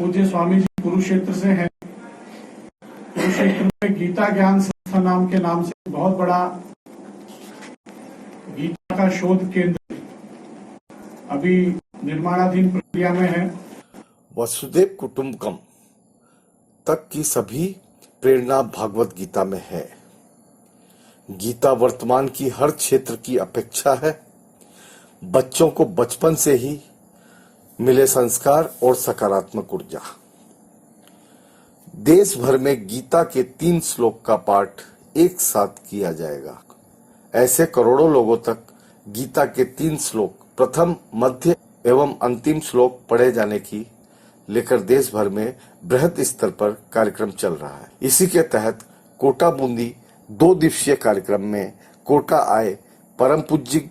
पूज्य स्वामी जी कुरुक्षेत्र से हैं। कुरुक्षेत्र में गीता ज्ञान संस्था नाम से बहुत बड़ा गीता का शोध केंद्र अभी निर्माणाधीन प्रक्रिया में है। वसुदेव कुटुंबकम तक की सभी प्रेरणा भागवत गीता में है। गीता वर्तमान की हर क्षेत्र की अपेक्षा है। बच्चों को बचपन से ही मिले संस्कार और सकारात्मक ऊर्जा। देश भर में गीता के 3 श्लोक का पाठ एक साथ किया जाएगा। ऐसे करोड़ों लोगों तक गीता के 3 श्लोक प्रथम, मध्य एवं अंतिम श्लोक पढ़े जाने की लेकर देश भर में बृहद स्तर पर कार्यक्रम चल रहा है। इसी के तहत कोटा बूंदी 2 दिवसीय कार्यक्रम में कोटा आए परम पूज्य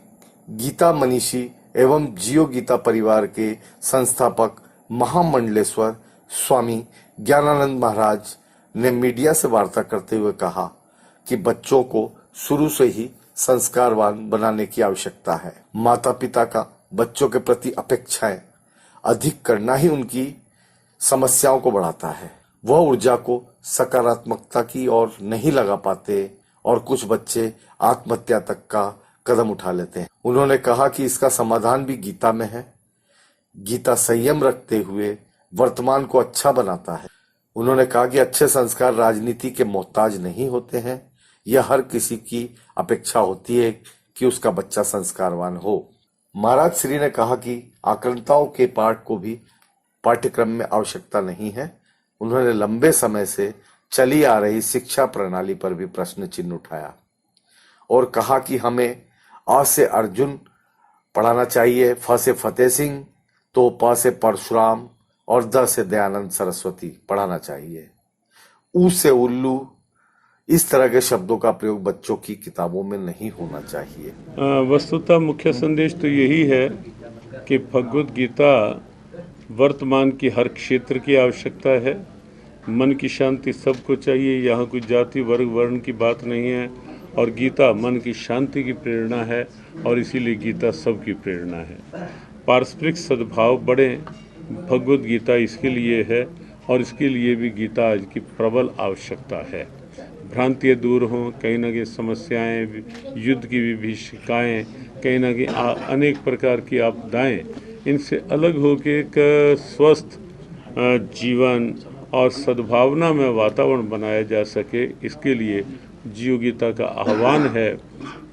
गीता मनीषी एवं जियो गीता परिवार के संस्थापक महामंडलेश्वर स्वामी ज्ञानानंद महाराज ने मीडिया से वार्ता करते हुए कहा कि बच्चों को शुरू से ही संस्कारवान बनाने की आवश्यकता है। माता पिता का बच्चों के प्रति अपेक्षाएं अधिक करना ही उनकी समस्याओं को बढ़ाता है। वह ऊर्जा को सकारात्मकता की ओर नहीं लगा पाते और कुछ बच्चे आत्महत्या तक का कदम उठा लेते हैं। उन्होंने कहा कि इसका समाधान भी गीता में है। गीता संयम रखते हुए वर्तमान को अच्छा बनाता है। उन्होंने कहा कि अच्छे संस्कार राजनीति के मोहताज नहीं होते हैं। यह हर किसी की अपेक्षा होती है कि उसका बच्चा संस्कारवान हो। महाराज श्री ने कहा कि आक्रमणताओं के पाठ को भी पाठ्यक्रम में आवश्यकता नहीं है। उन्होंने लंबे समय से चली आ रही शिक्षा प्रणाली पर भी प्रश्न चिन्ह उठाया और कहा कि हमें आ से अर्जुन पढ़ाना चाहिए, फ से फतेह सिंह, तो प से परशुराम और द से दयानंद सरस्वती पढ़ाना चाहिए। ऊ से उल्लू, इस तरह के शब्दों का प्रयोग बच्चों की किताबों में नहीं होना चाहिए। वस्तुतः मुख्य संदेश तो यही है कि भगवत गीता वर्तमान की हर क्षेत्र की आवश्यकता है। मन की शांति सबको चाहिए। यहाँ कोई जाति वर्ग वर्ण की बात नहीं है और गीता मन की शांति की प्रेरणा है और इसीलिए गीता सबकी प्रेरणा है। पारस्परिक सद्भाव बढ़े, भगवत गीता इसके लिए है और इसके लिए भी गीता आज की प्रबल आवश्यकता है। भ्रांतियाँ दूर हों, कहीं ना कहीं समस्याएं, युद्ध की विभीषिकाएँ, कहीं ना कहीं अनेक प्रकार की आपदाएं, इनसे अलग होकर एक स्वस्थ जीवन और सद्भावना में वातावरण बनाया जा सके, इसके लिए जियो गीता का आह्वान है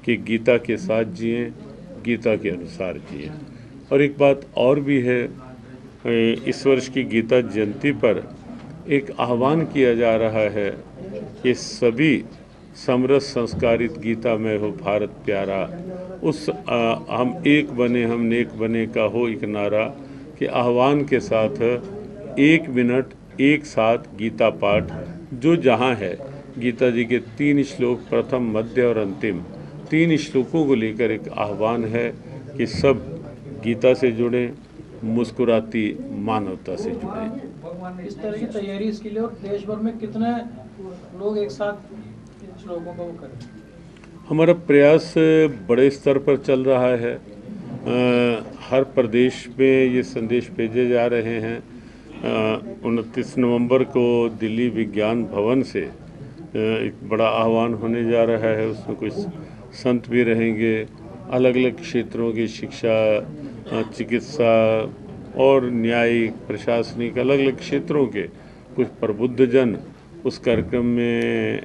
कि गीता के साथ जिएं, गीता के अनुसार जिएं। और एक बात और भी है, इस वर्ष की गीता जयंती पर एक आह्वान किया जा रहा है कि सभी समरस संस्कारित गीता में हो भारत प्यारा, उस हम एक बने हम नेक बने का हो एक नारा के आह्वान के साथ 1 मिनट एक साथ गीता पाठ जो जहाँ है, गीता जी के 3 श्लोक प्रथम, मध्य और अंतिम 3 श्लोकों को लेकर एक आह्वान है कि सब गीता से जुड़ें, मुस्कुराती मानवता से जुड़ें। इस तरह की तैयारी इसके लिए और देश भर में कितने लोग एक साथ श्लोकों को करें? हमारा प्रयास बड़े स्तर पर चल रहा है। हर प्रदेश में ये संदेश भेजे जा रहे हैं। 29 नवंबर को दिल्ली विज्ञान भवन से एक बड़ा आह्वान होने जा रहा है। उसमें कुछ संत भी रहेंगे, अलग अलग क्षेत्रों की शिक्षा, चिकित्सा और न्यायिक, प्रशासनिक, अलग अलग क्षेत्रों के कुछ प्रबुद्ध जन उस कार्यक्रम में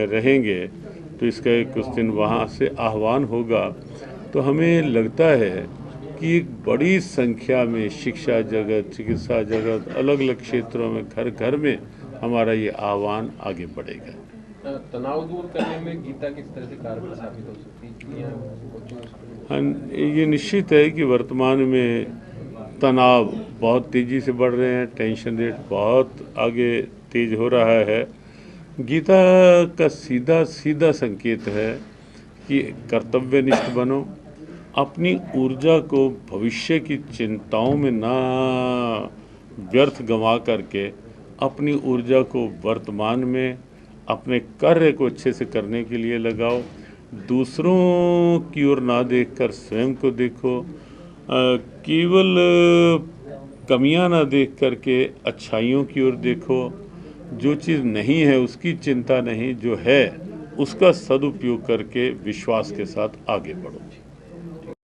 रहेंगे। तो इसका कुछ दिन वहाँ से आह्वान होगा। तो हमें लगता है कि एक बड़ी संख्या में शिक्षा जगत, चिकित्सा जगत, अलग अलग क्षेत्रों में, घर घर में हमारा ये आह्वान आगे बढ़ेगा। तनाव दूर करने में गीता किस तरह से कारगर साबित हो सकती है? हाँ, ये निश्चित है कि वर्तमान में तनाव बहुत तेज़ी से बढ़ रहे हैं, टेंशन रेट बहुत आगे तेज हो रहा है। गीता का सीधा सीधा संकेत है कि कर्तव्यनिष्ठ बनो, अपनी ऊर्जा को भविष्य की चिंताओं में ना व्यर्थ गंवा करके अपनी ऊर्जा को वर्तमान में अपने कार्य को अच्छे से करने के लिए लगाओ। दूसरों की ओर ना देखकर स्वयं को देखो। केवल कमियां ना देख करके अच्छाइयों की ओर देखो। जो चीज़ नहीं है उसकी चिंता नहीं, जो है उसका सदुपयोग करके विश्वास के साथ आगे बढ़ो।